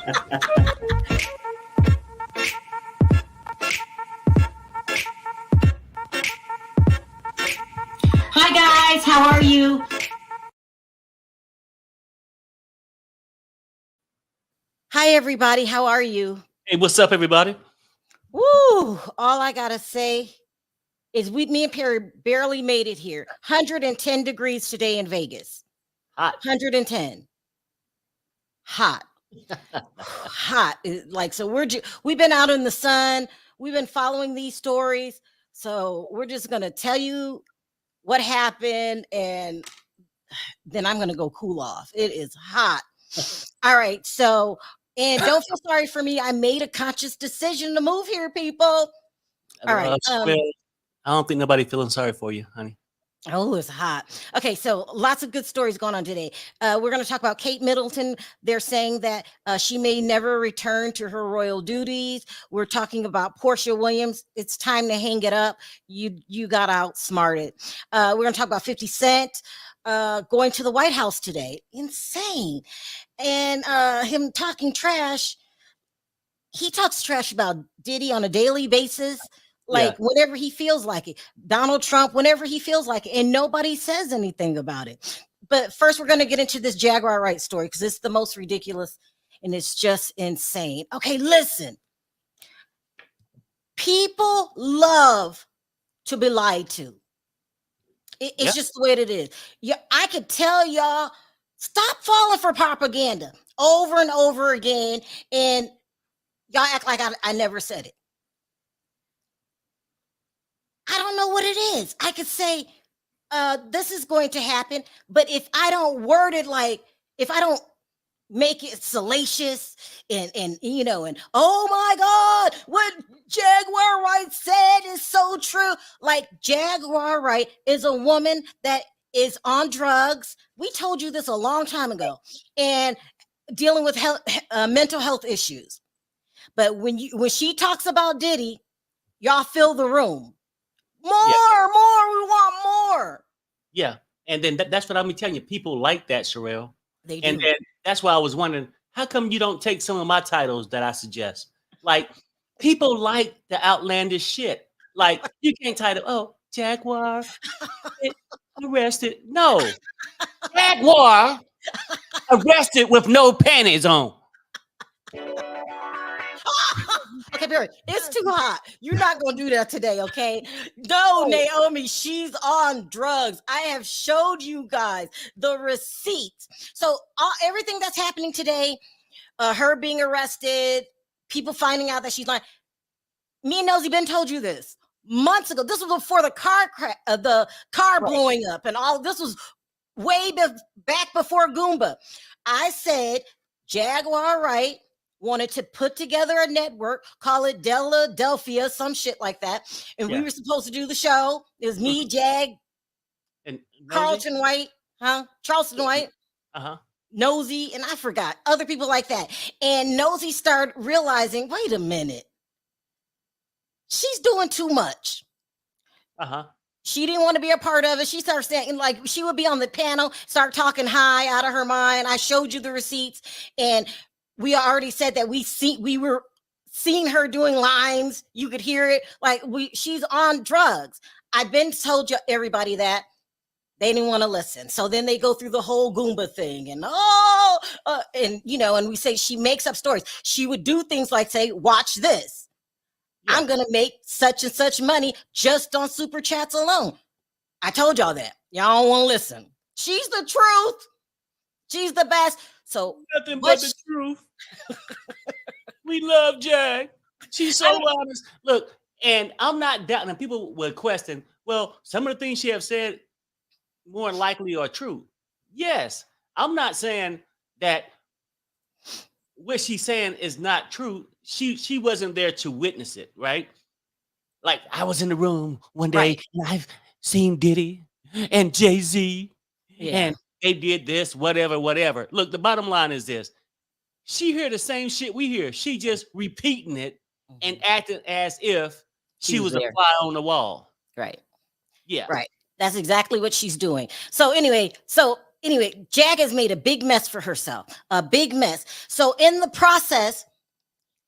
Hi guys, how are you? Hi everybody, how are you? Hey, what's up, everybody? Woo! All I gotta say is me and Perry barely made it here. 110 degrees today in Vegas. Hot. 110. Hot. Hot. Like, so we've been out in the sun. We've been following these stories. So we're just gonna tell you what happened, and then I'm gonna go cool off. It is hot. All right. So, and don't feel sorry for me. I made a conscious decision to move here, people. All right. I don't think nobody feeling sorry for you, honey. Oh, it's hot. Okay, so lots of good stories going on today. We're going to talk about Kate Middleton. They're saying that she may never return to her royal duties. We're talking about Porsha Williams. It's time to hang it up. You got outsmarted. We're going to talk about 50 Cent going to the White House today. Insane. And him talking trash. He talks trash about Diddy on a daily basis. Like whenever he feels like it. Donald Trump, whenever he feels like it. And nobody says anything about it. But first, we're going to get into this Jaguar Wright story because it's the most ridiculous and it's just insane. Okay, listen. People love to be lied to. It's just the way it is. I could tell y'all, stop falling for propaganda over and over again. And y'all act like I never said it. I don't know what it is. I could say, this is going to happen, but if I don't word it like, if I don't make it salacious and oh my God, what Jaguar Wright said is so true. Like, Jaguar Wright is a woman that is on drugs. We told you this a long time ago, and dealing with mental health issues. But when she talks about Diddy, y'all fill the room. More, we want more. Yeah, and then that's what I'm telling you. People like that, Sherelle. They do. And then that's why I was wondering, how come you don't take some of my titles that I suggest? Like, people like the outlandish shit. Like, you can't title, Jaguar arrested. No, Jaguar arrested with no panties on. Okay, Barry, it's too hot. You're not going to do that today, okay? No, Naomi, she's on drugs. I have showed you guys the receipts. So everything that's happening today, her being arrested, people finding out that she's lying. Me and Nosy Ben told you this months ago. This was before the car blowing up and all. This was way back before Goomba. I said Jaguar Wright wanted to put together a network, call it Deladelphia, some shit like that. And we were supposed to do the show. It was me, Jag, and Charleston White, Nosy, and I forgot other people like that. And Nosy started realizing, wait a minute, she's doing too much. She didn't want to be a part of it. She started saying, like, she would be on the panel, start talking high out of her mind. I showed you the receipts, and we already said that we were seeing her doing lines. You could hear it. Like, she's on drugs. I've been told you everybody that. They didn't want to listen. So then they go through the whole Goomba thing and and we say she makes up stories. She would do things like say, watch this. Yeah. I'm going to make such and such money just on super chats alone. I told y'all that. Y'all don't want to listen. She's the truth. She's the best. So nothing but the truth. We love Jag. She's so honest. Look, and I'm not doubting. And people would question, well, some of the things she have said more likely are true. Yes, I'm not saying that what she's saying is not true. She wasn't there to witness it, right? Like, I was in the room one day and I've seen Diddy and Jay-Z and they did this, whatever. Look, the bottom line is this. She hear the same shit we hear. She just repeating it and acting as if she was a fly on the wall. Right. Yeah. Right. That's exactly what she's doing. So anyway, Anyway, Jag has made a big mess for herself, a big mess. So in the process,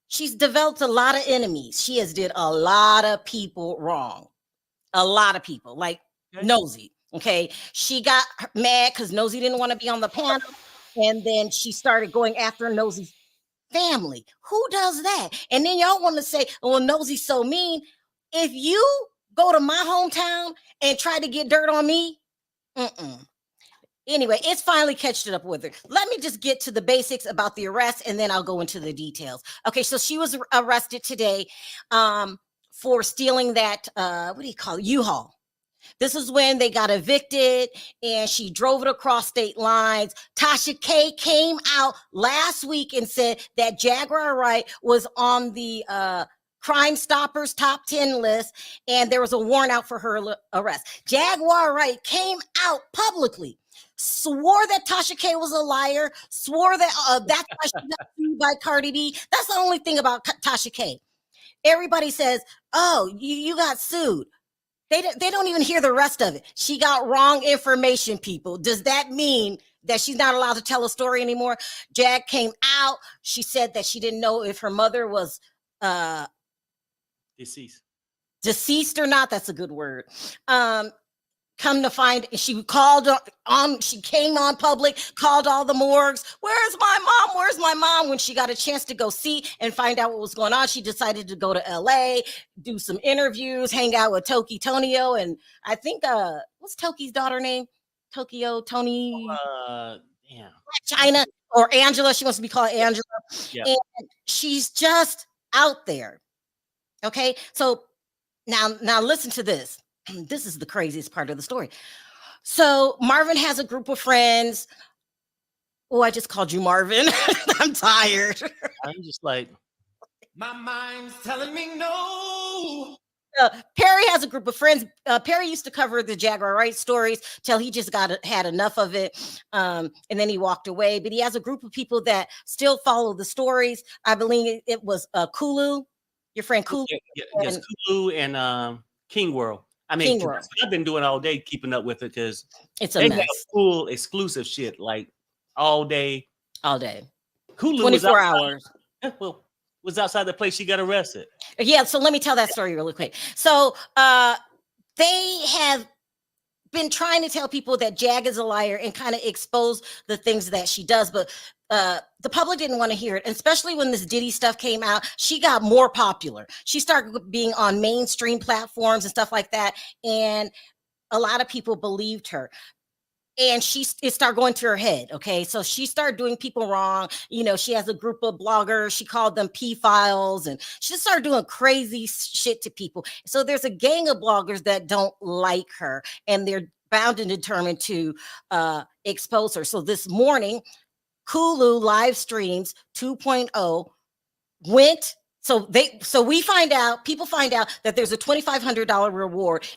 she's developed a lot of enemies. She has did a lot of people wrong. A lot of people, like Nosy. Okay. She got mad because Nosy didn't want to be on the panel. And then she started going after Nosy's family. Who does that? And then y'all want to say, well, Nosy's so mean. If you go to my hometown and try to get dirt on me, Anyway, it's finally catching up with her. Let me just get to the basics about the arrest, and then I'll go into the details. Okay, so she was arrested today for stealing that, what do you call it, U-Haul. This is when they got evicted, and she drove it across state lines. Tasha K came out last week and said that Jaguar Wright was on the Crime Stoppers top 10 list, and there was a warrant out for her arrest. Jaguar Wright came out publicly, swore that Tasha K was a liar, swore that that's why she got sued by Cardi B. That's the only thing about Tasha K. Everybody says, oh, you got sued. They don't even hear the rest of it. She got wrong information, people. Does that mean that she's not allowed to tell a story anymore? Jag came out. She said that she didn't know if her mother was deceased or not. That's a good word. Come to find, she called on, she came on public, called all the morgues. Where's my mom? Where's my mom? When she got a chance to go see and find out what was going on, she decided to go to LA, do some interviews, hang out with Toki Tonio. And I think, what's Toki's daughter name? Tokyo, Tony, China, or Angela. She wants to be called Angela. Yeah. And she's just out there. Okay. So now listen to this. This is the craziest part of the story. So Marvin has a group of friends. Oh, I just called you Marvin. I'm tired. I'm just like, my mind's telling me no. Perry has a group of friends. Perry used to cover the Jaguar Wright stories till he just had enough of it. And then he walked away. But he has a group of people that still follow the stories. I believe it was Kulu, your friend Kulu. Yes, Kulu and King World. I mean, I've been doing all day keeping up with it because it's a mess. Full exclusive shit like all day. Kulu 24 hours. Well, was outside the place she got arrested. Yeah, so let me tell that story really quick. So they have been trying to tell people that Jag is a liar and kind of expose the things that she does, but the public didn't want to hear it, and especially when this Diddy stuff came out. She got more popular. She started being on mainstream platforms and stuff like that, and a lot of people believed her. And it started going to her head. Okay, so she started doing people wrong. You know, she has a group of bloggers. She called them P-files, and she just started doing crazy shit to people. So there's a gang of bloggers that don't like her, and they're bound and determined to expose her. So this morning, Kulu live streams 2.0 went. So people find out that there's a $2,500 reward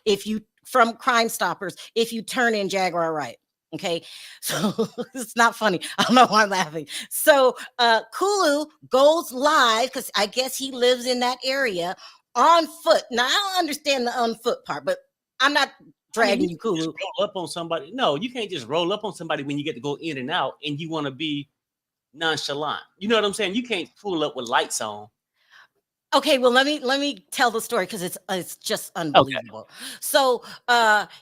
from Crime Stoppers if you turn in Jaguar Wright. Okay, so it's not funny. I don't know why I'm laughing. So Kulu goes live because I guess he lives in that area on foot. Now I don't understand the on foot part, but I'm not dragging you, Kulu. Roll up on somebody. No, you can't just roll up on somebody when you get to go in and out and you want to be nonchalant. You know what I'm saying? You can't pull up with lights on. Okay, well, let me tell the story because it's just unbelievable. Okay. So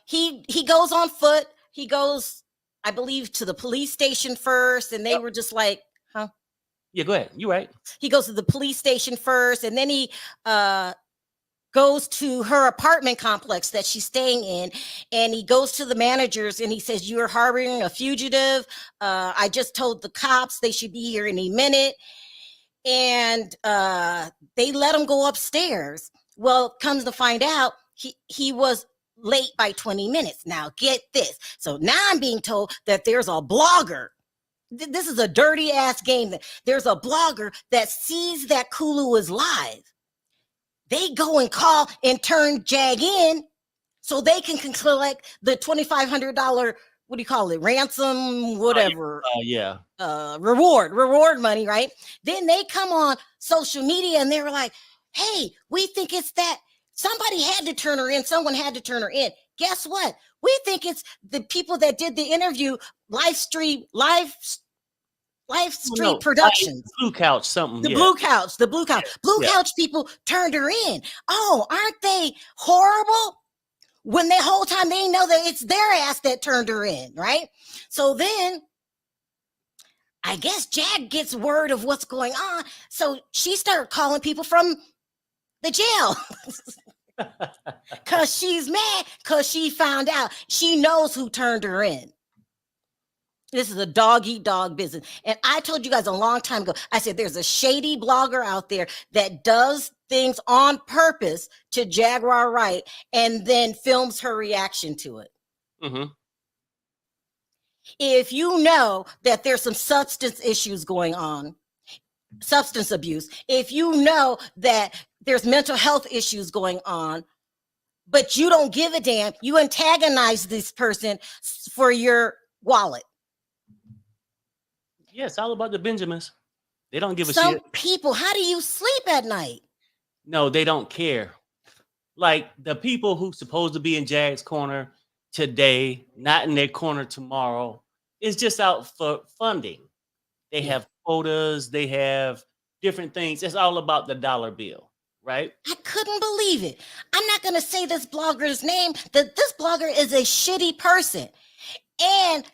he goes on foot. He goes, I believe, to the police station first, and they were just like, huh? Yeah, go ahead. You're right. He goes to the police station first, and then he goes to her apartment complex that she's staying in, and he goes to the managers and he says, "You're harboring a fugitive. I just told the cops they should be here any minute." And they let him go upstairs. Well, comes to find out, he was late by 20 minutes. Now, get this. So now I'm being told that there's a blogger. This is a dirty ass game. There's a blogger that sees that Kulu is live. They go and call and turn Jag in so they can collect the $2,500, what do you call it? Ransom, whatever. Reward money, right? Then they come on social media and they were like, hey, we think it's that somebody had to turn her in. Someone had to turn her in. Guess what? We think it's the people that did the interview, live stream productions. Blue Couch, something. The Blue Couch. Blue Couch people turned her in. Oh, aren't they horrible? When the whole time they know that it's their ass that turned her in, right? So then I guess Jag gets word of what's going on. So she started calling people from the jail. Because she's mad because she found out. She knows who turned her in. This is a dog-eat-dog business. And I told you guys a long time ago, I said there's a shady blogger out there that does things on purpose to Jaguar Wright and then films her reaction to it. Mm-hmm. If you know that there's some substance issues going on, substance abuse, if you know that there's mental health issues going on, but you don't give a damn, you antagonize this person for your wallet. Yeah, it's all about the Benjamins. They don't give a Some shit. people, how do you sleep at night? No, they don't care. Like the people who supposed to be in Jag's corner today, not in their corner tomorrow, is just out for funding. They have quotas, they have different things. It's all about the dollar bill, right? I couldn't believe it. I'm not going to say this blogger's name. This blogger is a shitty person. And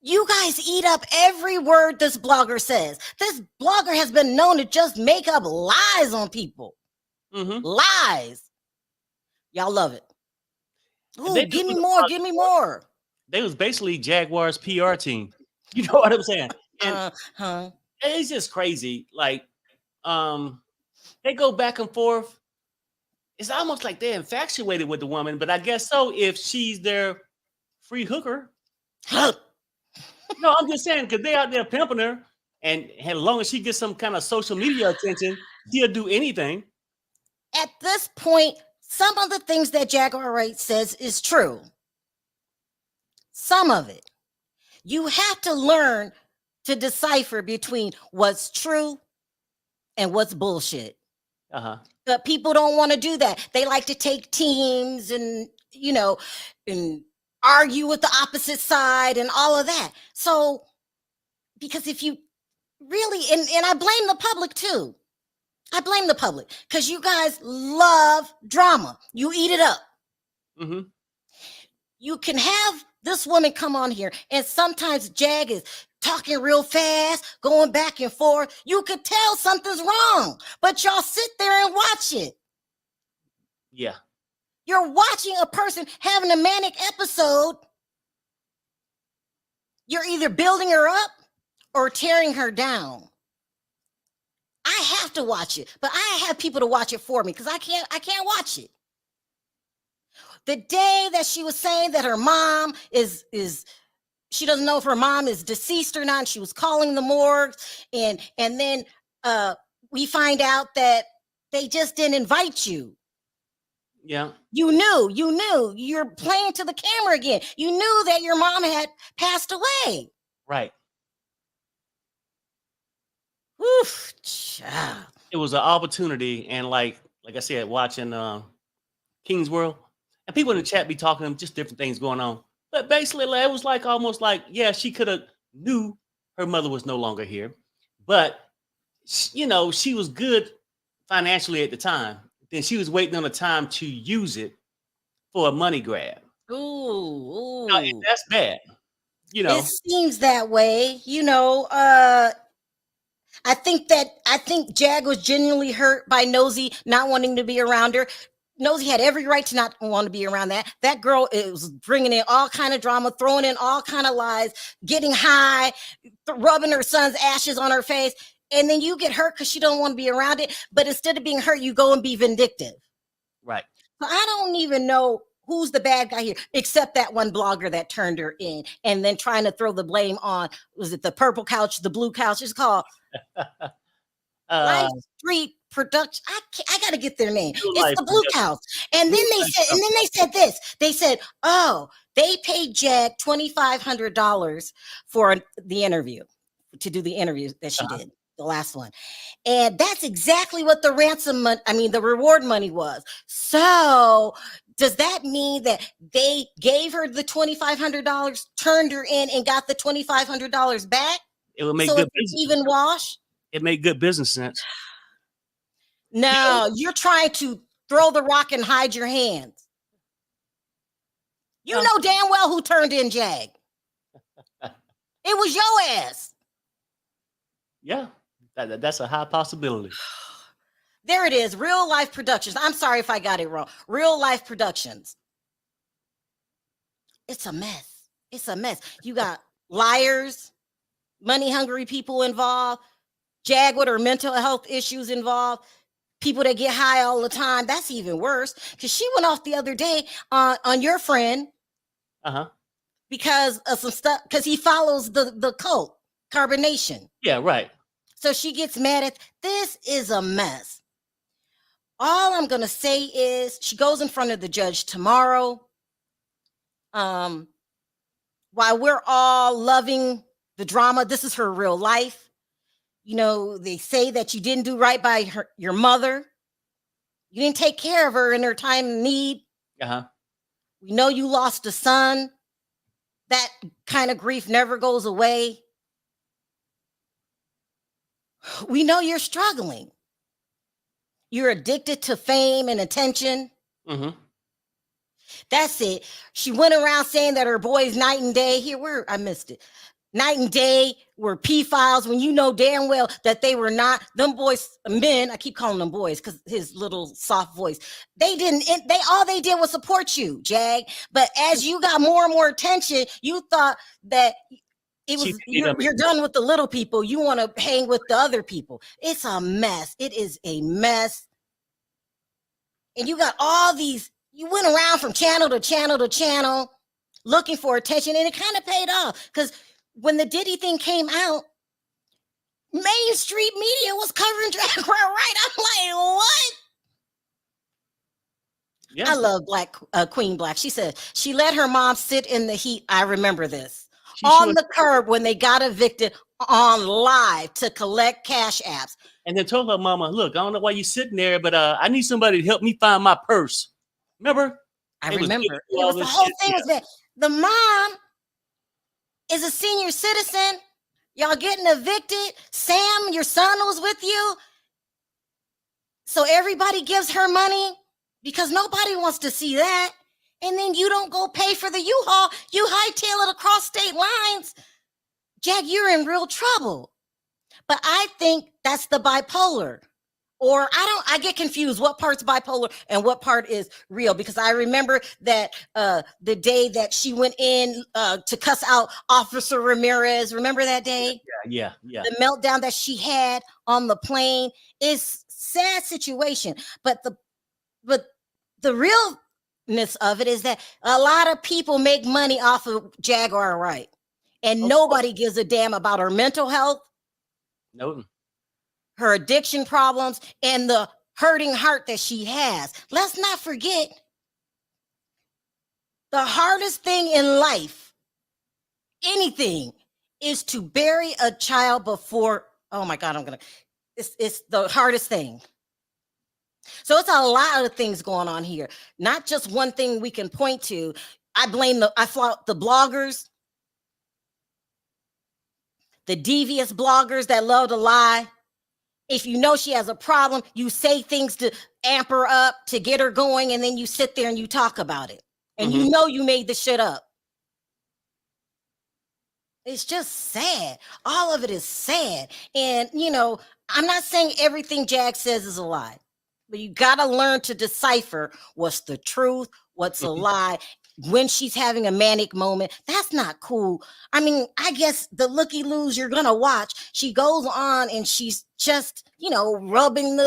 you guys eat up every word this blogger says. This blogger has been known to just make up lies on people. Mm-hmm. Lies. Y'all love it. Ooh, give me more. Give me more. They was basically Jaguar's PR team. You know what I'm saying? And it's just crazy. Like, they go back and forth. It's almost like they're infatuated with the woman, but I guess so if she's their free hooker. No, I'm just saying, because they out there pimping her, and as long as she gets some kind of social media attention, she'll do anything. At this point, some of the things that Jaguar Wright says is true. Some of it. You have to learn to decipher between what's true and what's bullshit. But people don't want to do that. They like to take teams and, and argue with the opposite side and all of that. So, because if you really, and I blame the public too. I blame the public because you guys love drama. You eat it up. Mm-hmm. You can have this woman come on here, and sometimes Jag is talking real fast, going back and forth. You could tell something's wrong, but y'all sit there and watch it. Yeah. You're watching a person having a manic episode. You're either building her up or tearing her down. I have to watch it, but I have people to watch it for me because I can't watch it. The day that she was saying that her mom is she doesn't know if her mom is deceased or not, and she was calling the morgue, and then we find out that they just didn't invite you. Yeah. You knew you're playing to the camera again. You knew that your mom had passed away. Right. Oof, child. It was an opportunity, and like I said, watching King's World, and people in the chat be talking just different things going on. But basically, it was like almost like, yeah, she could have knew her mother was no longer here, but she was good financially at the time. Then she was waiting on the time to use it for a money grab. Ooh. Now, that's bad. It seems that way. I think Jag was genuinely hurt by Nosy not wanting to be around her. Nosy had every right to not want to be around that. That girl was bringing in all kind of drama, throwing in all kind of lies, getting high, rubbing her son's ashes on her face. And then you get hurt because she don't want to be around it. But instead of being hurt, you go and be vindictive. Right. So I don't even know who's the bad guy here, except that one blogger that turned her in and then trying to throw the blame on, was it the purple couch, the blue couch? It's called Live Street Production. I got to get their name. It's the blue couch. And then they said this. They said, oh, they paid Jag $2,500 for the interview, to do the interview that she did. The last one. And that's exactly what the the reward money was. So does that mean that they gave her the $2,500, turned her in, and got the $2,500 back? It would make So good it's business. even wash? It made good business sense. No, you're trying to throw the rock and hide your hands. You know damn well who turned in Jag. It was your ass. Yeah, that's a high possibility. There it is. Real Life Productions. I'm sorry if I got it wrong. Real Life Productions. It's a mess. It's a mess. You got liars, money hungry people involved, Jag with her mental health issues involved, people that get high all the time. That's even worse. Because she went off the other day on your friend. Because of some stuff, because he follows the cult, Carbonation. Yeah, right. So she gets mad at this. Is a mess. All I'm gonna say is she goes in front of the judge tomorrow. While we're all loving the drama, this is her real life. You know, they say that you didn't do right by your mother. You didn't take care of her in her time of need. We know you lost a son. That kind of grief never goes away. We know you're struggling. You're addicted to fame and attention. That's it. She went around saying that her boys night and day. I missed it. Night and day were P-files when you know damn well that they were not. Them boys, men, I keep calling them boys because his little soft voice. All they did was support you, Jag. But as you got more and more attention, you thought that it was you're done with the little people. You want to hang with the other people. It's a mess. It is a mess. And you got all these, you went around from channel to channel to channel looking for attention, and it kind of paid off because when the Diddy thing came out, Main Street media was covering Jaguar Wright. I'm like, what? Yeah. I love Queen Black. She said she let her mom sit in the heat. I remember this. On the curb when they got evicted on live to collect cash apps. And then told her mama, look, I don't know why you're sitting there, but I need somebody to help me find my purse. Remember? I remember. It was the whole thing was that the mom is a senior citizen. Y'all getting evicted. Sam, your son was with you. So everybody gives her money because nobody wants to see that. And then you don't go pay for the U-Haul. You hightail it across state lines. Jag, you're in real trouble. But I think that's the bipolar. Or I get confused what part's bipolar and what part is real, because I remember that the day that she went in to cuss out Officer Ramirez. Remember that day? Yeah. The meltdown that she had on the plane is sad situation. But the realness of it is that a lot of people make money off of Jaguar Wright, and nobody gives a damn about her mental health. No. Her addiction problems, and the hurting heart that she has. Let's not forget, the hardest thing in life, anything, is to bury a child before, oh my God, it's the hardest thing. So it's a lot of things going on here. Not just one thing we can point to. I flout the bloggers, the devious bloggers that love to lie. If you know she has a problem, you say things to amp her up, to get her going, and then you sit there and you talk about it. And you know you made the shit up. It's just sad. All of it is sad. And, you know, I'm not saying everything Jag says is a lie, but you got to learn to decipher what's the truth, what's a lie. When she's having a manic moment, that's not cool. I mean, I guess the looky-loos you're going to watch, she goes on and she's just, you know, rubbing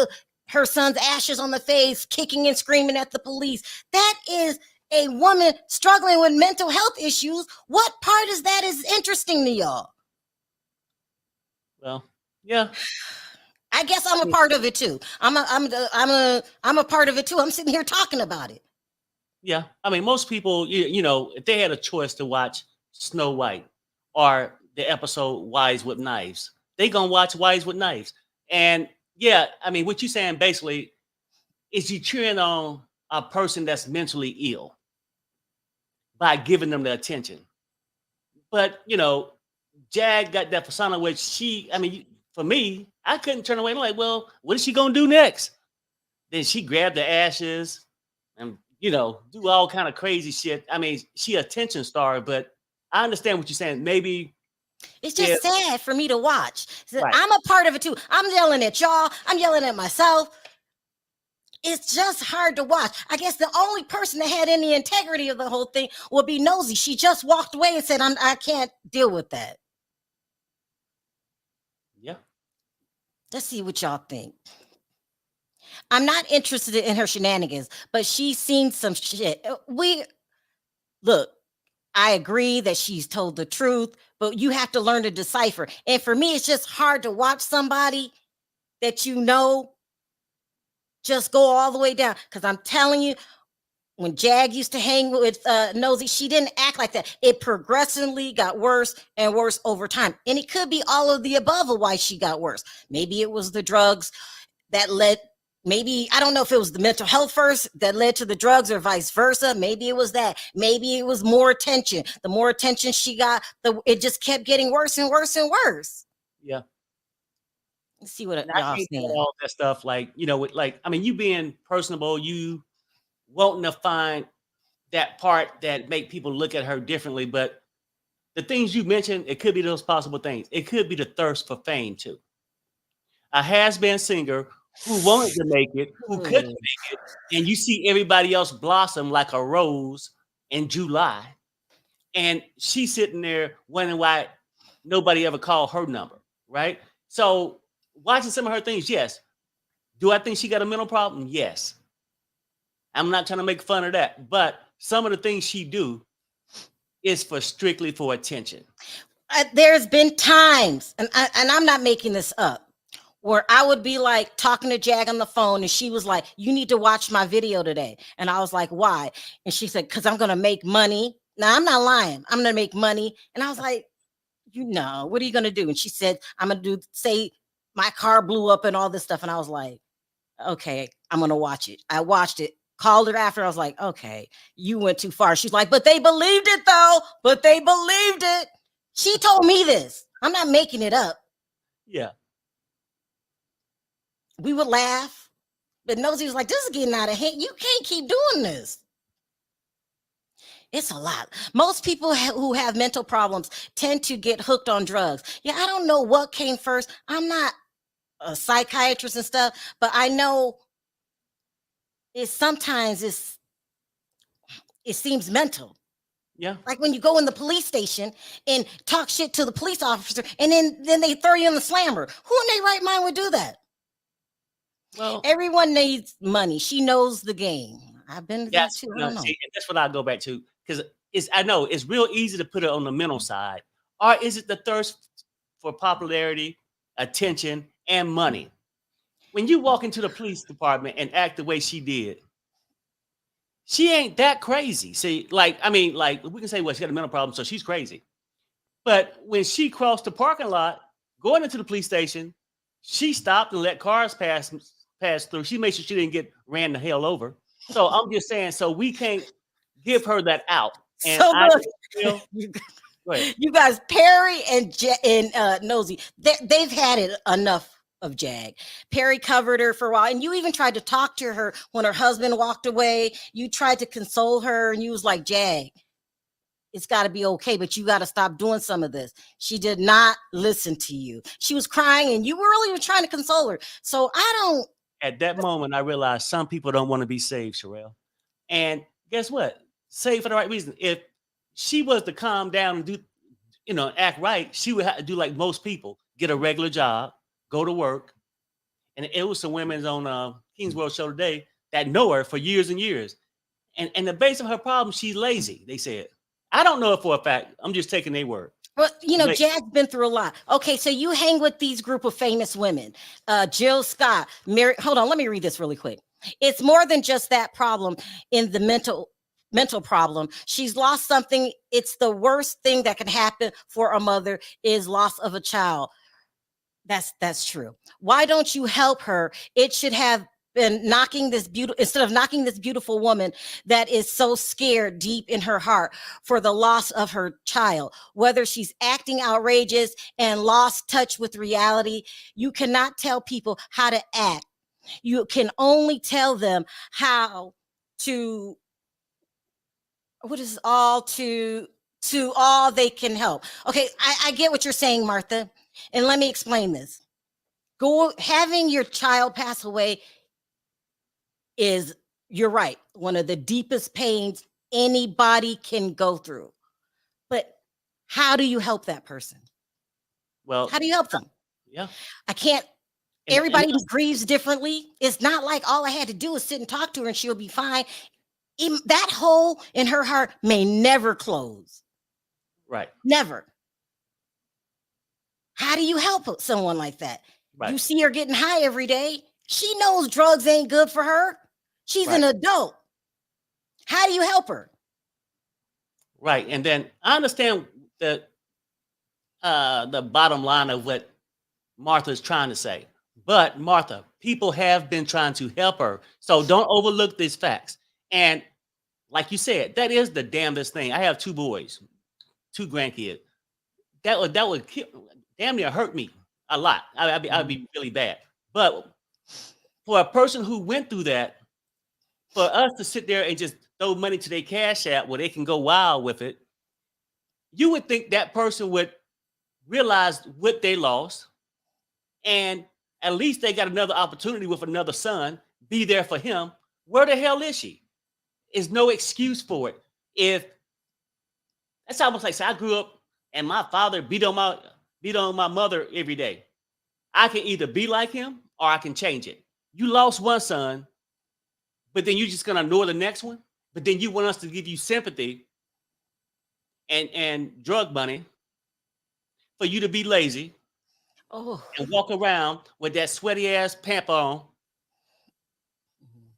her son's ashes on the face, kicking and screaming at the police. That is a woman struggling with mental health issues. What part is that is interesting to y'all? Well, yeah. I guess I'm a part of it too. I'm a part of it too. I'm sitting here talking about it. Yeah, I mean, most people, you know, if they had a choice to watch Snow White or the episode Wives with Knives, they gonna watch Wives with Knives. And yeah, I mean, what you're saying basically is you cheering on a person that's mentally ill by giving them the attention. But, Jag got that persona which for me, I couldn't turn away. I'm like, well, what is she going to do next? Then she grabbed the ashes and, do all kind of crazy shit. I mean, she attention star, but I understand what you're saying. Maybe it's just sad for me to watch. Right. I'm a part of it too. I'm yelling at y'all. I'm yelling at myself. It's just hard to watch. I guess the only person that had any integrity of the whole thing would be Nosy. She just walked away and said, I can't deal with that. Yeah. Let's see what y'all think. I'm not interested in her shenanigans, but she's seen some shit. Look, I agree that she's told the truth, but you have to learn to decipher. And for me, it's just hard to watch somebody that just go all the way down. Because I'm telling you, when Jag used to hang with Nosy, she didn't act like that. It progressively got worse and worse over time. And it could be all of the above of why she got worse. Maybe it was the drugs that led. Maybe, I don't know if it was the mental health first that led to the drugs or vice versa. Maybe it was that. Maybe it was more attention. The more attention she got, it just kept getting worse and worse and worse. Yeah. Let's see what y'all saying. All that stuff, you being personable, you wanting to find that part that make people look at her differently. But the things you mentioned, it could be those possible things. It could be the thirst for fame too. A has-been singer who wanted to make it, who couldn't make it, and you see everybody else blossom like a rose in July, and she's sitting there wondering why nobody ever called her number, right? So watching some of her things, yes. Do I think she got a mental problem? Yes. I'm not trying to make fun of that, but some of the things she do is strictly for attention. There's been times, and I'm not making this up, where I would be like talking to Jag on the phone and she was like, you need to watch my video today. And I was like, why? And she said, because I'm going to make money. Now, I'm not lying. I'm going to make money. And I was like, what are you going to do? And she said, I'm going to say my car blew up and all this stuff. And I was like, okay, I'm going to watch it. I watched it, called her after. I was like, okay, you went too far. She's like, but they believed it though. But they believed it. She told me this. I'm not making it up. Yeah. We would laugh, but Nosy was like, this is getting out of hand. You can't keep doing this. It's a lot. Most people who have mental problems tend to get hooked on drugs. Yeah, I don't know what came first. I'm not a psychiatrist and stuff, but I know it seems mental. Yeah. Like when you go in the police station and talk shit to the police officer and then they throw you in the slammer. Who in their right mind would do that? Well, everyone needs money. She knows the game. I've been to that too. See, and that's what I go back to, because I know it's real easy to put it on the mental side, or is it the thirst for popularity, attention, and money? When you walk into the police department and act the way she did, she ain't that crazy. See, we can say, well, she got a mental problem, so she's crazy. But when she crossed the parking lot, going into the police station, she stopped and let cars pass through. She made sure she didn't get ran the hell over. So I'm just saying, so we can't give her that out. And so you guys, Perry and Nosy, they've had it enough of Jag. Perry covered her for a while, and you even tried to talk to her when her husband walked away. You tried to console her, and you was like, Jag, it's got to be okay, but you got to stop doing some of this. She did not listen to you. She was crying, and you really were trying to console her. So At that moment, I realized some people don't want to be saved, Sherelle. And guess what? Saved for the right reason. If she was to calm down and do, act right, she would have to do like most people, get a regular job, go to work. And it was some women on King's World Show today that know her for years and years. And the base of her problem, she's lazy, they said. I don't know it for a fact. I'm just taking their word. Well, Jag's been through a lot. Okay, so you hang with these group of famous women. Jill Scott, Mary. Hold on, let me read this really quick. It's more than just that problem in the mental problem. She's lost something. It's the worst thing that can happen for a mother is loss of a child. That's true. Why don't you help her? It should have been knocking this beautiful woman that is so scared deep in her heart for the loss of her child, whether she's acting outrageous and lost touch with reality. You cannot tell people how to act. You can only tell them how to, to all they can help. Okay, I get what you're saying, Martha. And let me explain this. Having your child pass away is, you're right, one of the deepest pains anybody can go through. But how do you help that person? Well, how do you help them? Yeah. I can't. Everybody grieves differently. It's not like all I had to do is sit and talk to her and she'll be fine. That hole in her heart may never close. Right. Never. How do you help someone like that? Right. You see her getting high every day. She knows drugs ain't good for her. She's an adult. How do you help her? Right. And then I understand the bottom line of what Martha is trying to say. But Martha, people have been trying to help her. So don't overlook these facts. And like you said, that is the damnedest thing. I have 2 boys, 2 grandkids. That would damn near hurt me a lot. I'd be really bad. But for a person who went through that, for us to sit there and just throw money to their Cash App where they can go wild with it, you would think that person would realize what they lost, and at least they got another opportunity with another son, be there for him. Where the hell is she? Is no excuse for it. If that's almost like, say, I grew up and my father beat on my mother every day. I can either be like him or I can change it. You lost one son, but then you're just gonna ignore the next one. But then you want us to give you sympathy and drug money for you to be lazy and walk around with that sweaty ass pamper on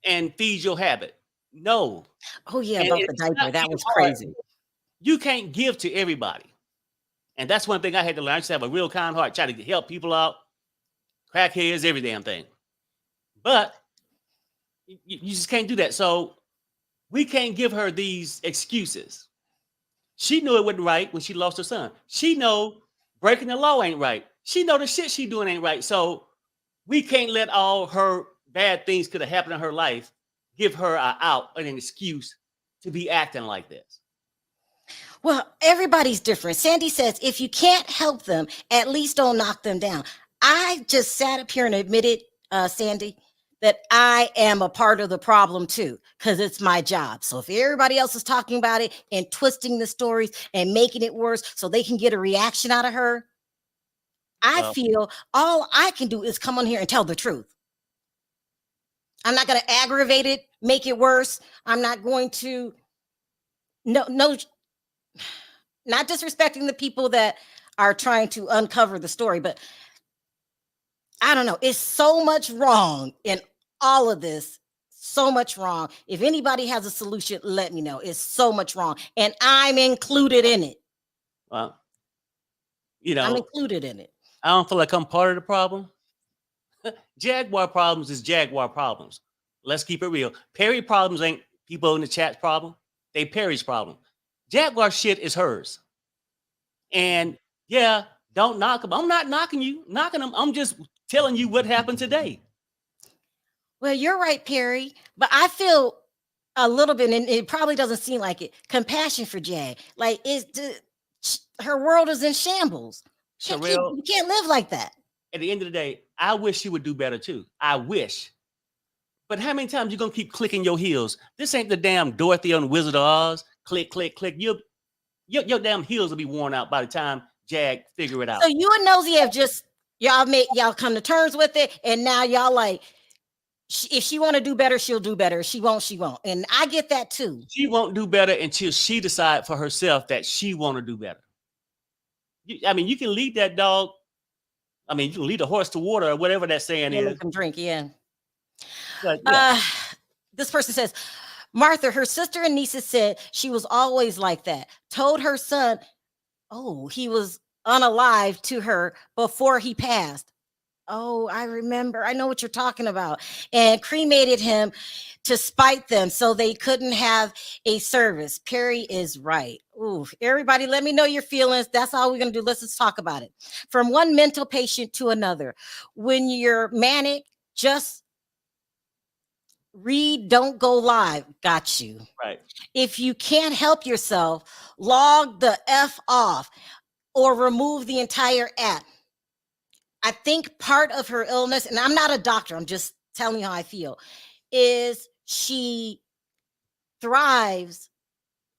and feed your habit. No. Oh yeah, about the diaper. That was crazy. You can't give to everybody. And that's one thing I had to learn. I just have a real kind heart, try to help people out, crackheads, every damn thing. But you just can't do that. So we can't give her these excuses. She knew it wasn't right when she lost her son. She know breaking the law ain't right. She know the shit she doing ain't right. So we can't let all her bad things could have happened in her life give her an excuse to be acting like this. Well, everybody's different. Sandy says, if you can't help them, at least don't knock them down. I just sat up here and admitted, Sandy, that I am a part of the problem too, because it's my job. So if everybody else is talking about it and twisting the stories and making it worse so they can get a reaction out of her, I feel all I can do is come on here and tell the truth. I'm not going to aggravate it, make it worse. I'm not going to, not disrespecting the people that are trying to uncover the story, but I don't know. It's so much wrong in all of this. So much wrong. If anybody has a solution, let me know. It's so much wrong. And I'm included in it. Well, I'm included in it. I don't feel like I'm part of the problem. Jaguar problems is Jaguar problems. Let's keep it real. Perry problems ain't people in the chat's problem. They Perry's problem. Jaguar shit is hers. And yeah, don't knock them. I'm not knocking them. I'm just telling you what happened today. Well, you're right, Perry. But I feel a little bit, and it probably doesn't seem like it, compassion for Jag. Like her world is in shambles. You can't live like that. At the end of the day, I wish she would do better too. I wish. But how many times you gonna keep clicking your heels? This ain't the damn Dorothy on Wizard of Oz. Click, click, click. Your damn heels will be worn out by the time Jag figure it out. So you and Nosy have just y'all come to terms with it, and now y'all like, if she want to do better, she'll do better. If she won't, she won't. And I get that too. She won't do better until she decides for herself that she want to do better. You can lead that dog. You can lead a horse to water or whatever that saying is. Let them drink, yeah. But, yeah. This person says, Martha, her sister and nieces said she was always like that. Told her son, he was unalive to her before he passed. Oh, I remember. I know what you're talking about. And cremated him to spite them so they couldn't have a service. Perry is right. Ooh, everybody, let me know your feelings. That's all we're going to do. Let's just talk about it. From one mental patient to another. When you're manic, just read, don't go live. Got you. Right. If you can't help yourself, log the F off or remove the entire app. I think part of her illness, and I'm not a doctor, I'm just telling you how I feel, is she thrives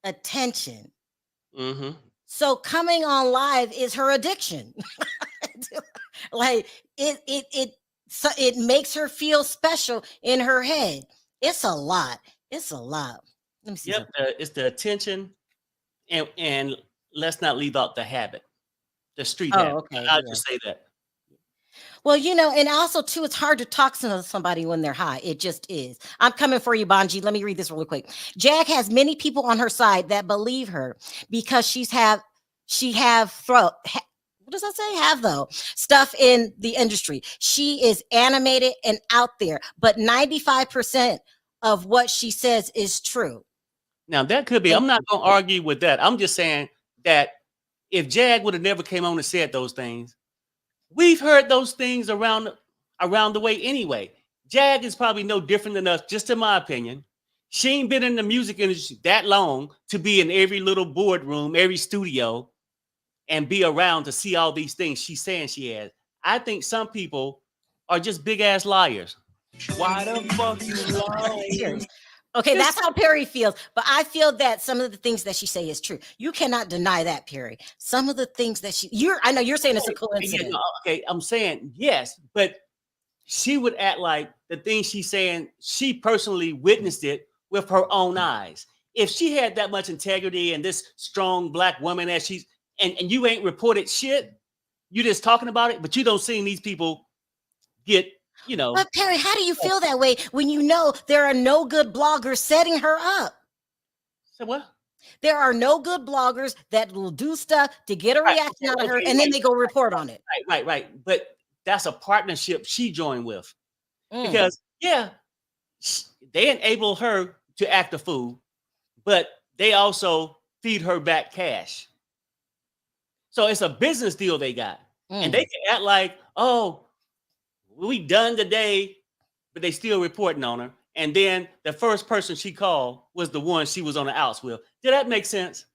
attention. Mm-hmm. So coming on live is her addiction. Like it makes her feel special in her head. It's a lot. It's a lot. Let me see. Yep, it's the attention, and let's not leave out the habit, the street habit. Okay. I'll just say that. Well, and also too, it's hard to talk to somebody when they're high. It just is. I'm coming for you, Bonji. Let me read this really quick. Jag has many people on her side that believe her because what does that say? Have though stuff in the industry. She is animated and out there, but 95% of what she says is true. Now that could be. I'm not going to argue with that. I'm just saying that if Jag would have never came on and said those things, we've heard those things around the way anyway. Jag is probably no different than us, just in my opinion. She ain't been in the music industry that long to be in every little boardroom, every studio, and be around to see all these things she's saying she has. I think some people are just big ass liars. Why the fuck you lying? Okay, that's how Perry feels. But I feel that some of the things that she say is true. You cannot deny that, Perry. Some of the things that I know you're saying it's a coincidence. Okay, I'm saying yes, but she would act like the things she's saying, she personally witnessed it with her own eyes. If she had that much integrity and this strong black woman as she's, and you ain't reported shit, you just talking about it, but you don't see these people get, But Perry, how do you feel that way when you know there are no good bloggers setting her up? So what? There are no good bloggers that will do stuff to get a reaction out of her, and then they go report on it. Right. But that's a partnership she joined with. Because, they enable her to act a fool, but they also feed her back cash. So it's a business deal they got. And they can act like, oh, we done today, but they still reporting on her. And then the first person she called was the one she was on the outs with. Did that make sense?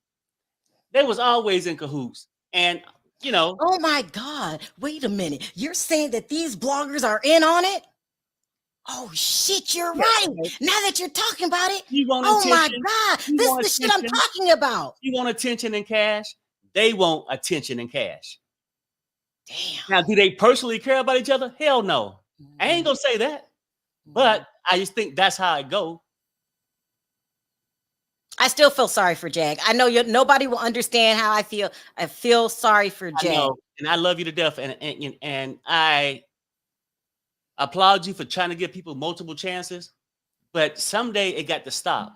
They was always in cahoots. And, Oh my God. Wait a minute. You're saying that these bloggers are in on it? Oh shit, you're right. Now that you're talking about it. Oh my God. This is the shit I'm talking about. You want attention and cash? They want attention and cash. Damn. Now, do they personally care about each other? Hell no. I ain't gonna say that. But I just think that's how it go. I still feel sorry for Jag. I know nobody will understand how I feel. I feel sorry for Jag. Know, and I love you to death. And I applaud you for trying to give people multiple chances. But someday it got to stop.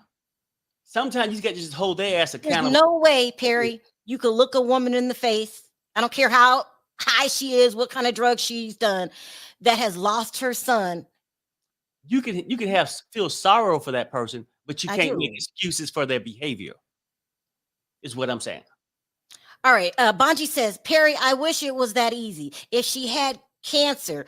Sometimes you got to just hold their ass accountable. There's no way, Perry, you could look a woman in the face. I don't care how high she is, what kind of drugs she's done, that has lost her son. You can feel sorrow for that person, but you can't make excuses for their behavior, is what I'm saying. All right. Bonji says, Perry, I wish it was that easy. If she had cancer,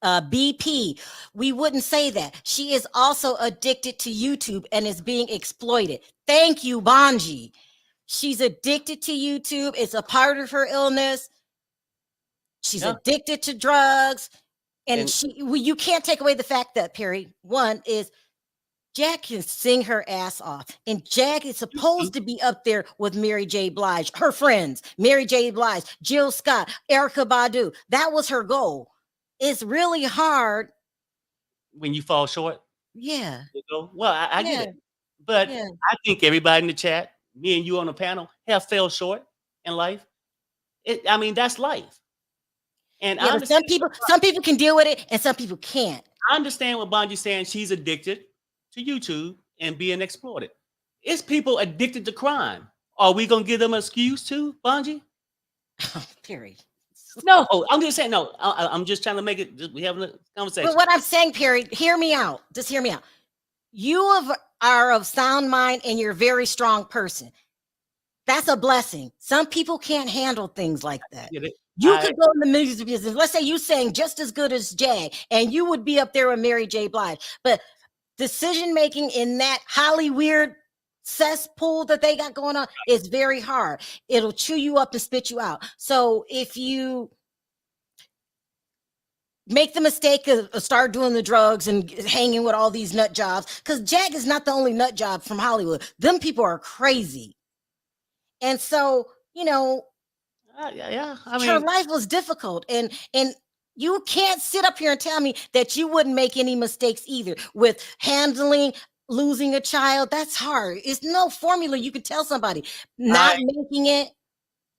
BP, we wouldn't say that. She is also addicted to YouTube and is being exploited. Thank you, Bonji. She's addicted to YouTube. It's a part of her illness. She's addicted to drugs. And you can't take away the fact that, Perry, one is Jag can sing her ass off. And Jag is supposed to be up there with Mary J. Blige, her friends, Mary J. Blige, Jill Scott, Erykah Badu. That was her goal. It's really hard. When you fall short? Yeah. Well, I get it. But I think everybody in the chat, me and you on the panel, have fell short in life. That's life. And some people can deal with it and some people can't. I understand what Bonji's saying. She's addicted to YouTube and being exploited. It's people addicted to crime. Are we going to give them an excuse too, Bonji? Period. No, I'm just saying, no, I'm just trying to make it, we having a conversation. But what I'm saying, Perry, hear me out. Just hear me out. You are of sound mind and you're a very strong person. That's a blessing. Some people can't handle things like that. You could go in the music business. Let's say you sang just as good as Jag, and you would be up there with Mary J. Blige. But decision making in that Hollywood cesspool that they got going on is very hard. It'll chew you up and spit you out. So if you make the mistake of start doing the drugs and hanging with all these nut jobs, because Jag is not the only nut job from Hollywood. Them people are crazy. And so, you know, yeah. I mean, her life was difficult, and you can't sit up here and tell me that you wouldn't make any mistakes either with handling losing a child. That's hard. It's no formula you could tell somebody not making it.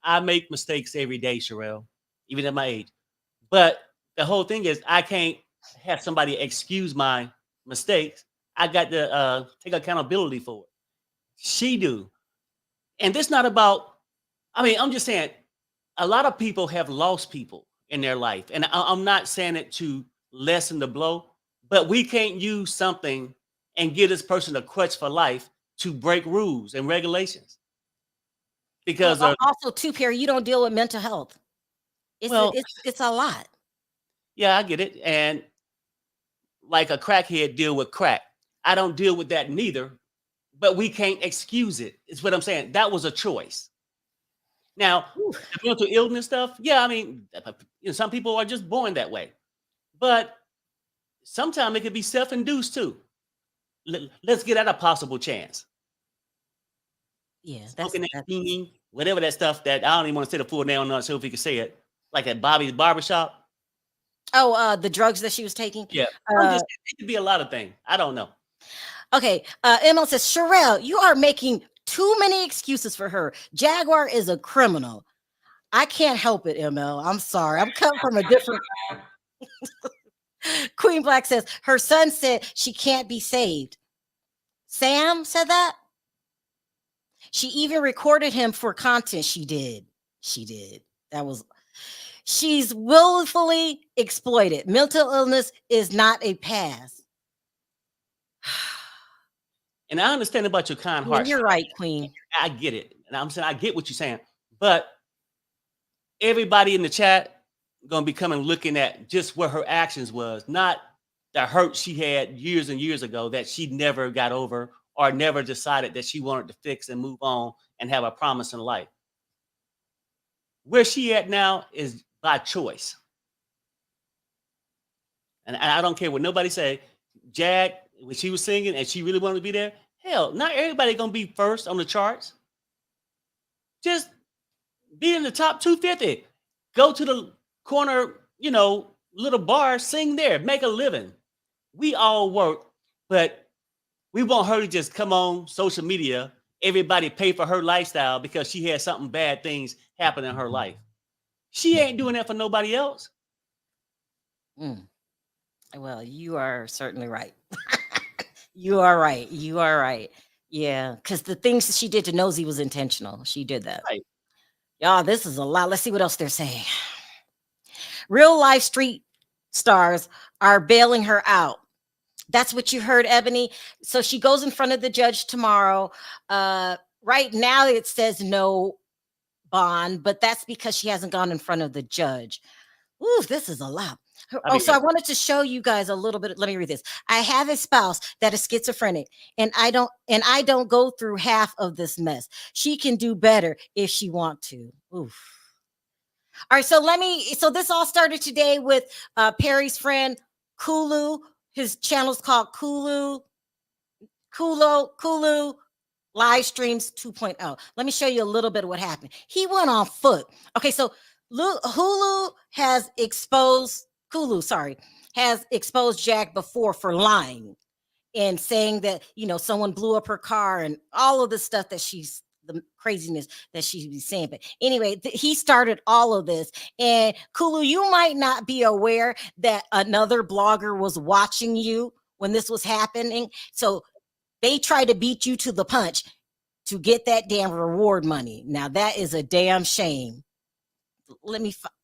I make mistakes every day, Sherelle, even at my age. But the whole thing is, I can't have somebody excuse my mistakes. I got to take accountability for it. She do. And this not about, I mean, I'm just saying, a lot of people have lost people in their life. And I'm not saying it to lessen the blow, but we can't use something and give this person a crutch for life to break rules and regulations. Because also, too, Perry, you don't deal with mental health. It's a lot. Yeah, I get it. And like a crackhead deal with crack. I don't deal with that neither. But we can't excuse it. It's what I'm saying. That was a choice. Now, the mental illness stuff, yeah, I mean, some people are just born that way. But sometimes it could be self-induced too. Let's get at a possible chance. Yeah, Smoking that meaning, whatever that stuff that I don't even want to say the full name. I'm not sure if you could say it. Like at Bobby's Barbershop. Oh, the drugs that she was taking? Yeah. It could be a lot of things. I don't know. Okay, ML says, Sherelle, you are making too many excuses for her. Jaguar is a criminal. I can't help it, ML. I'm sorry. I'm coming from a different... Queen Black says, her son said she can't be saved. Sam said that? She even recorded him for content. She did. She's willfully exploited. Mental illness is not a pass. And I understand about your kind heart. You're right, Queen. I get it. And I'm saying I get what you're saying. But everybody in the chat going to be coming looking at just what her actions was, not the hurt she had years and years ago that she never got over or never decided that she wanted to fix and move on and have a promise in life. Where she at now is by choice. And I don't care what nobody say. Jag, when she was singing and she really wanted to be there, hell, not everybody gonna be first on the charts. Just be in the top 250. Go to the corner, little bar, sing there, make a living. We all work, but we want her to just come on social media, everybody pay for her lifestyle because she had something bad things happen in her life. She ain't doing that for nobody else. Well, you are certainly right. You are right. Yeah, because the things that she did to Nosy was intentional. She did that. Right. Y'all, this is a lot. Let's see what else they're saying. Real life street stars are bailing her out. That's what you heard, Ebony. So she goes in front of the judge tomorrow. Right now it says no bond, but that's because she hasn't gone in front of the judge. Ooh, this is a lot. So I wanted to show you guys a little bit. Let me read this. I have a spouse that is schizophrenic, and I don't go through half of this mess. She can do better if she want to. Oof. All right, so this all started today with Perry's friend Kulu. His channel's called Kulu Live Streams 2.0. Let me show you a little bit of what happened. He went on foot. Okay, so Kulu has exposed Jack before for lying and saying that, someone blew up her car and all of the stuff that the craziness that she's saying. But anyway, he started all of this. And Kulu, you might not be aware that another blogger was watching you when this was happening. So they tried to beat you to the punch to get that damn reward money. Now that is a damn shame.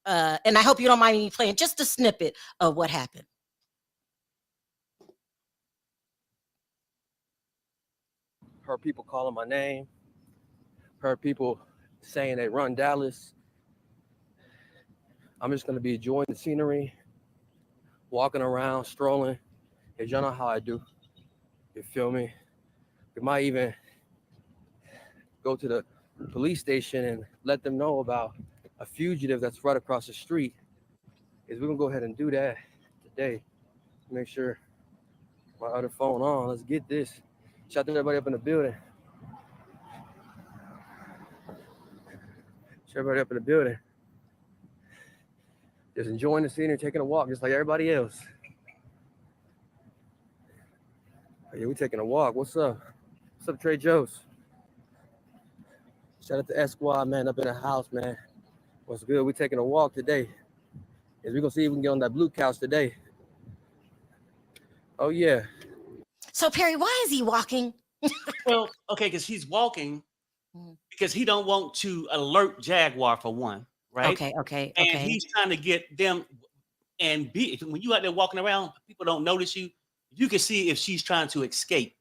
and I hope you don't mind me playing just a snippet of what happened. Heard people calling my name. Heard people saying they run Dallas. I'm just going to be enjoying the scenery, walking around, strolling. Because y'all know how I do. You feel me? We might even go to the police station and let them know about a fugitive that's right across the street. Is we're going to go ahead and do that today. Make sure my other phone on. Let's get this. Shout out to everybody up in the building. Shout everybody up in the building. Just enjoying the scenery, taking a walk, just like everybody else. Yeah, we're taking a walk. What's up? What's up, Trey Joes? Shout out to S-Squad, man, up in the house, man. What's good? We're taking a walk today. We're going to see if we can get on that blue couch today. Oh, yeah. So, Perry, why is he walking? Well, okay, because he's walking because he don't want to alert Jaguar for one, right? Okay. And he's trying to get them and when you out there walking around, people don't notice you. You can see if she's trying to escape.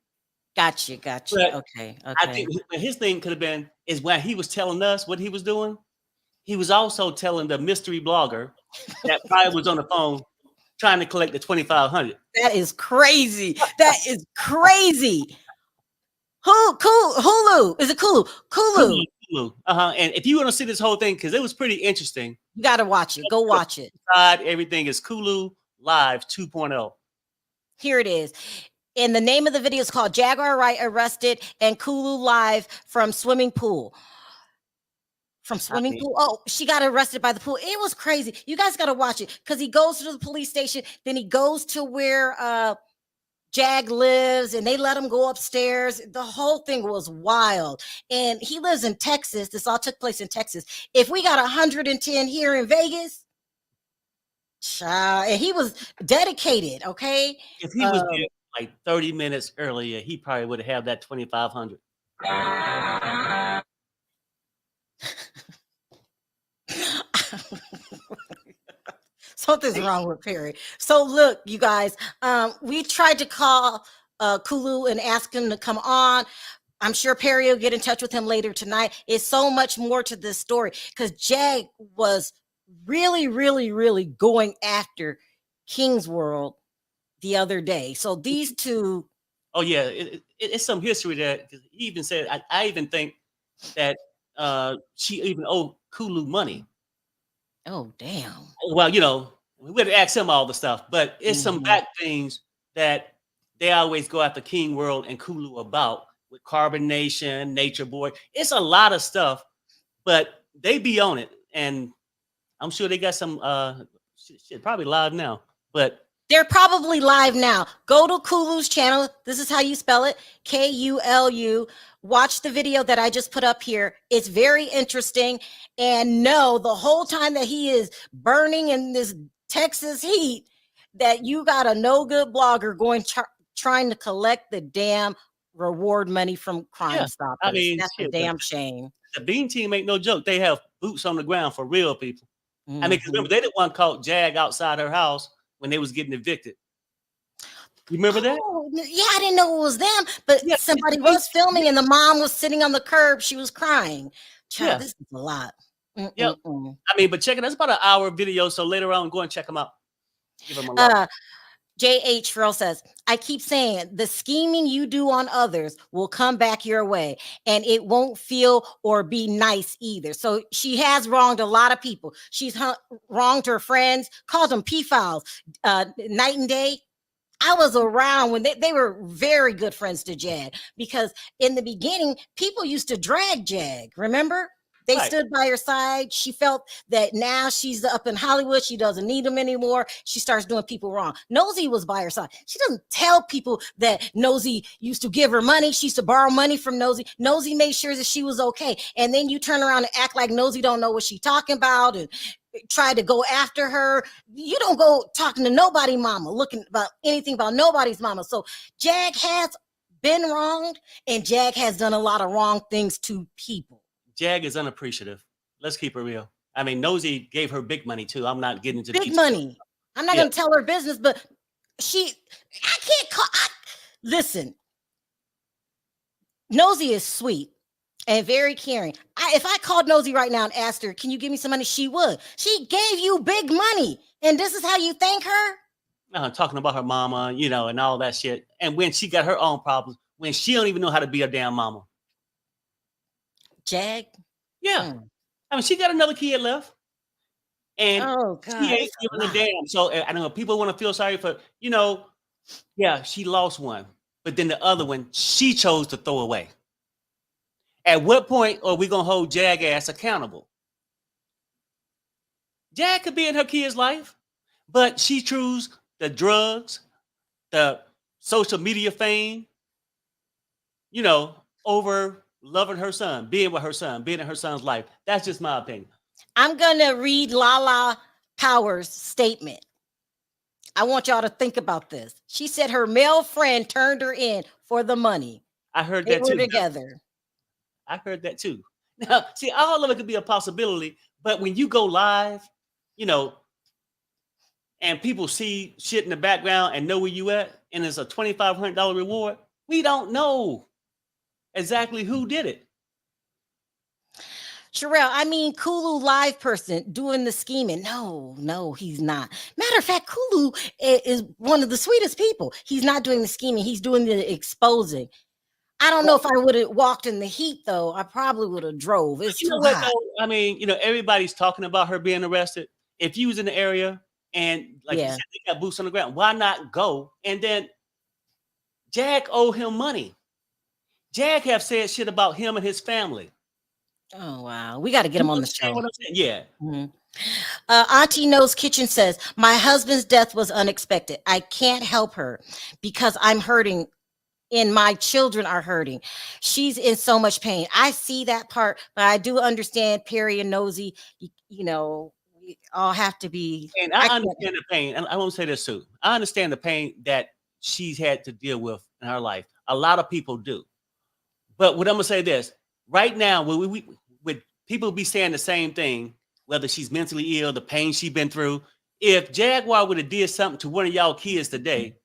Gotcha. But Okay. I think his thing could have been is when he was telling us what he was doing. He was also telling the mystery blogger that probably was on the phone trying to collect the $2,500. That is crazy. That is crazy. Hulu. Is it Kulu? Kulu. And if you want to see this whole thing, because it was pretty interesting, you got to watch it. Go watch it. Everything is Kulu Live 2.0. Here it is. And the name of the video is called Jaguar Wright Arrested and Kulu Live from Swimming Pool. Oh, she got arrested by the pool. It was crazy. You guys got to watch it because he goes to the police station. Then he goes to where Jag lives and they let him go upstairs. The whole thing was wild. And he lives in Texas. This all took place in Texas. If we got 110 here in Vegas, and he was dedicated, okay? If he was there like 30 minutes earlier, he probably would have that $2,500. Something's wrong with Perry. So look, you guys, we tried to call Kulu and ask him to come on. I'm sure Perry will get in touch with him later tonight. It's so much more to this story because Jag was really, really, really going after King's World the other day. So these two. Oh yeah, it's some history that he even said. I even think that she even owed Kulu money. Oh damn. Well, we would ask him all the stuff, but it's some back things that they always go after King World and Kulu about with Carbonation, Nature Boy. It's a lot of stuff, but they be on it, and I'm sure they got some shit probably live now, but they're probably live now. Go to Kulu's channel. This is how you spell it. Kulu. Watch the video that I just put up here. It's very interesting. And no, the whole time that he is burning in this Texas heat, that you got a no good blogger going trying to collect the damn reward money from Crime Stoppers. I mean, that's a damn shame. The Bean Team ain't no joke. They have boots on the ground for real people. I mean, remember, they didn't want to call Jag outside her house when they was getting evicted. You remember that? Oh, yeah, I didn't know it was them, but somebody was filming and the mom was sitting on the curb. She was crying. Child, this is a lot. Yeah. I mean, but check it. That's about an hour video. So later on, go and check them out. Give them a love. J.H. Farrell says, I keep saying the scheming you do on others will come back your way and it won't feel or be nice either. So she has wronged a lot of people. She's wronged her friends, called them P-Files night and day. I was around when they were very good friends to Jag because in the beginning, people used to drag Jag. Remember? They stood by her side. She felt that now she's up in Hollywood. She doesn't need them anymore. She starts doing people wrong. Nosy was by her side. She doesn't tell people that Nosy used to give her money. She used to borrow money from Nosy. Nosy made sure that she was okay. And then you turn around and act like Nosy don't know what she's talking about and try to go after her. You don't go talking to nobody mama, looking about anything about nobody's mama. So Jag has been wronged and Jag has done a lot of wrong things to people. Jag is unappreciative. Let's keep it real. I mean, Nosy gave her big money too. I'm not getting into big money. I'm not going to tell her business, but I can't call. Listen, Nosy is sweet and very caring. If I called Nosy right now and asked her, can you give me some money? She would. She gave you big money. And this is how you thank her? Talking about her mama, you know, and all that shit. And when she got her own problems, when she don't even know how to be a damn mama. Jag? Yeah. I mean, she got another kid left. And she ain't giving a damn. So I don't know, people want to feel sorry for, you know, yeah, she lost one. But then the other one, she chose to throw away. At what point are we going to hold Jag ass accountable? Jag could be in her kid's life, but she chose the drugs, the social media fame, you know, over loving her son, being with her son, being in her son's life. That's just my opinion. I'm going to read Lala Power's statement. I want y'all to think about this. She said her male friend turned her in for the money. I heard that too. They were together. I heard that too. Now, see, all of it could be a possibility, but when you go live, you know, and people see shit in the background and know where you at, and it's a $2,500 reward, we don't know exactly who did it. Sherelle, I mean, Kulu live person doing the scheming. No, he's not. Matter of fact, Kulu is one of the sweetest people. He's not doing the scheming. He's doing the exposing. I don't know if I would have walked in the heat, though. I probably would have drove. It's too hot. Though? I mean, you know, everybody's talking about her being arrested. If you was in the area and, like you said, they got boots on the ground, why not go? And then Jag owe him money. Jag have said shit about him and his family. Oh, wow. We got to get him on the show. Yeah. Auntie Knows Kitchen says, my husband's death was unexpected. I can't help her because I'm hurting and my children are hurting. She's in so much pain. I see that part, but I do understand Perry and Nosy. You know, we all have to be. And I understand the pain. And I want to say this too. I understand the pain that she's had to deal with in her life. A lot of people do. But what I'm going to say this. Right now, with people be saying the same thing, whether she's mentally ill, the pain she's been through. If Jaguar would have did something to one of y'all kids today,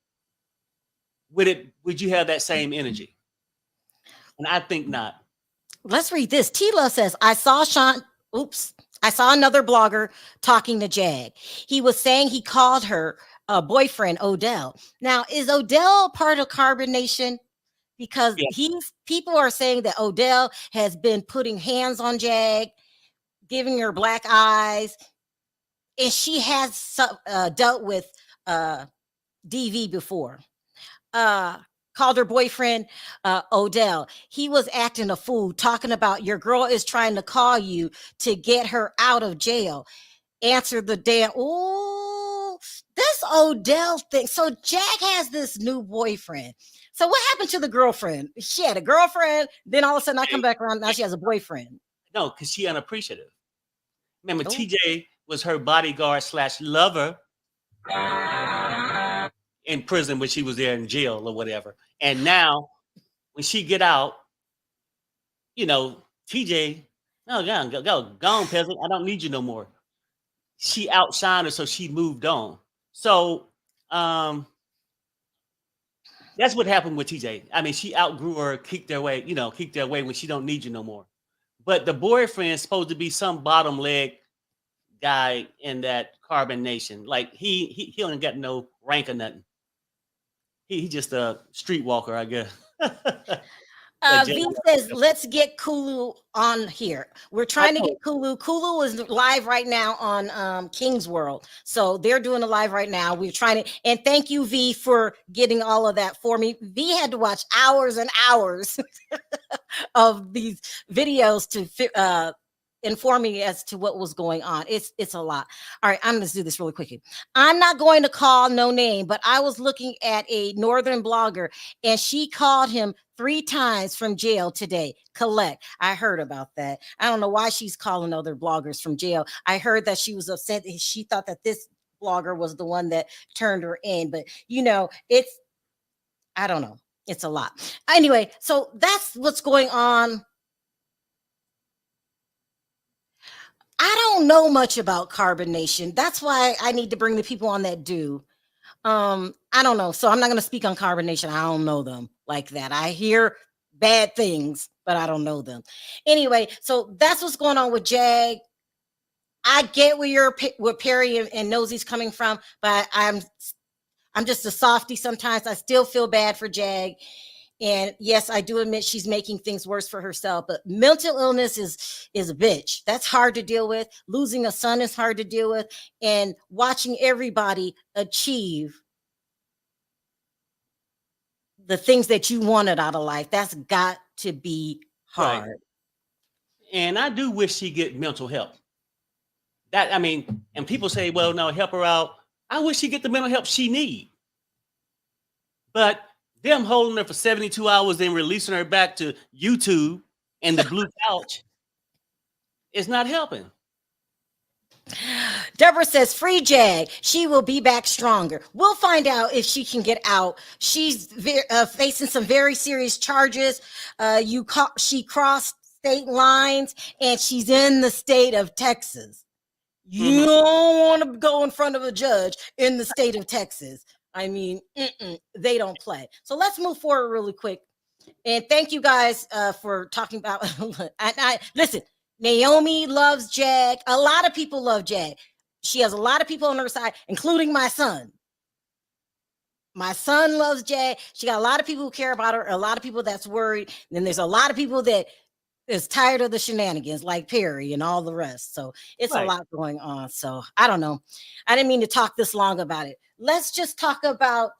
would you have that same energy? And I think not. Let's read this. Tila says, I saw another blogger talking to Jag. He was saying he called her boyfriend Odell. Now, is Odell part of Carbon Nation? Because people are saying that Odell has been putting hands on Jag, giving her black eyes, and she has dealt with DV before. Called her boyfriend Odell. He was acting a fool, talking about your girl is trying to call you to get her out of jail. Answer the damn. Oh, this Odell thing. So Jag has this new boyfriend. So what happened to the girlfriend? She had a girlfriend, then all of a sudden I come back around, now she has a boyfriend. No, because she unappreciative. Remember, TJ was her bodyguard / lover in prison when she was there in jail or whatever. And now when she get out, you know, TJ, go on, peasant. I don't need you no more. She outshined her, so she moved on. So that's what happened with TJ. I mean, she outgrew her, kicked their way when she don't need you no more. But the boyfriend's supposed to be some bottom leg guy in that Carbon Nation. Like he don't got no rank or nothing. He just a streetwalker, I guess. V says, let's get Kulu on here. We're trying to get Kulu. Kulu is live right now on King's World. So they're doing a live right now. We're trying to, and thank you, V, for getting all of that for me. V had to watch hours and hours of these videos to inform me as to what was going on. It's a lot. All right, I'm going to do this really quickly. I'm not going to call no name, but I was looking at a Northern blogger and she called him 3 times from jail today. Collect. I heard about that. I don't know why she's calling other bloggers from jail. I heard that she was upset. She thought that this blogger was the one that turned her in, but you know, I don't know. It's a lot. Anyway, so that's what's going on. I don't know much about carbonation. That's why I need to bring the people on that do. I don't know. So I'm not going to speak on carbonation. I don't know them like that. I hear bad things, but I don't know them. Anyway, so that's what's going on with Jag. I get where Perry and Nosey's coming from, but I'm just a softie sometimes. I still feel bad for Jag. And yes, I do admit she's making things worse for herself, but mental illness is a bitch. That's hard to deal with. Losing a son is hard to deal with. And watching everybody achieve the things that you wanted out of life, that's got to be hard. Right. And I do wish she get mental help. And people say, well, no, help her out. I wish she get the mental help she need. But them holding her for 72 hours, then releasing her back to YouTube and the blue couch is not helping. Deborah says, free Jag. She will be back stronger. We'll find out if she can get out. She's facing some very serious charges. She crossed state lines, and she's in the state of Texas. You don't want to go in front of a judge in the state of Texas. I mean, they don't play. So let's move forward really quick. And thank you guys for talking about. Listen, Naomi loves Jag. A lot of people love Jag. She has a lot of people on her side, including my son. My son loves Jag. She got a lot of people who care about her, a lot of people that's worried. And then there's a lot of people that is tired of the shenanigans, like Perry and all the rest. So it's a lot going on. So I don't know. I didn't mean to talk this long about it. Let's just talk about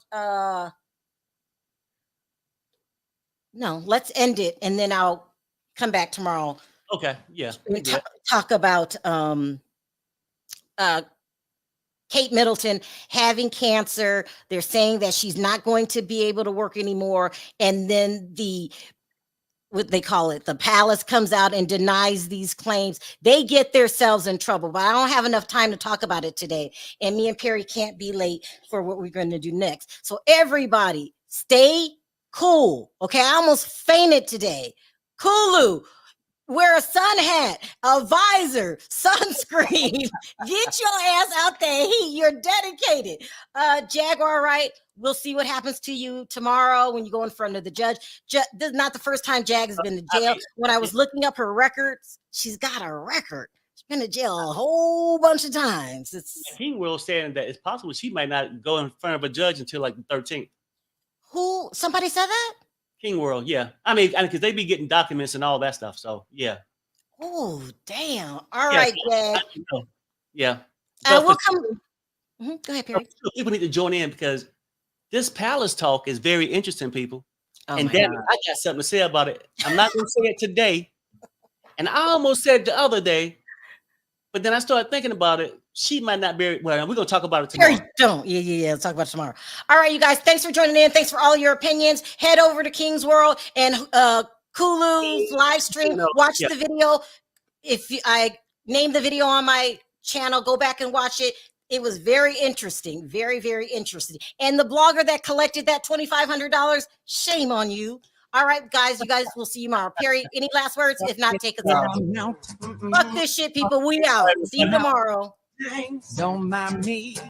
let's end it, and then I'll come back tomorrow. Okay, yeah. Talk about Kate Middleton having cancer. They're saying that she's not going to be able to work anymore, and then what they call it, the palace comes out and denies these claims. They get themselves in trouble, but I don't have enough time to talk about it today. And me and Perry can't be late for what we're going to do next. So everybody stay cool. Okay. I almost fainted today. Kulu, wear a sun hat, a visor, sunscreen. Get your ass out there. You're dedicated. Jaguar Wright, we'll see what happens to you tomorrow when you go in front of the judge. This is not the first time Jag has been to jail. When I was looking up her records, she's got a record. She's been to jail a whole bunch of times. King World saying that it's possible she might not go in front of a judge until like the 13th. Who? Somebody said that? King World, yeah. I mean, because they be getting documents and all that stuff. So, yeah. Oh, damn. All right, Jag. Yeah. We'll come. Go ahead, Perry. People need to join in because this palace talk is very interesting, people. Oh, and damn, I got something to say about it. I'm not going to say it today. And I almost said it the other day, but then I started thinking about it. She might not be. Well, we're going to talk about it tomorrow. Perry, don't. Yeah. Let's talk about it tomorrow. All right, you guys. Thanks for joining in. Thanks for all your opinions. Head over to King's World and Kulu's live stream. Watch the video. I named the video on my channel, go back and watch it. It was very interesting. Very, very interesting. And the blogger that collected that $2,500, shame on you. All right, guys. You guys will see you tomorrow. Perry, any last words? If not, take us out. Fuck this shit, people. We out. See you tomorrow. Don't mind me.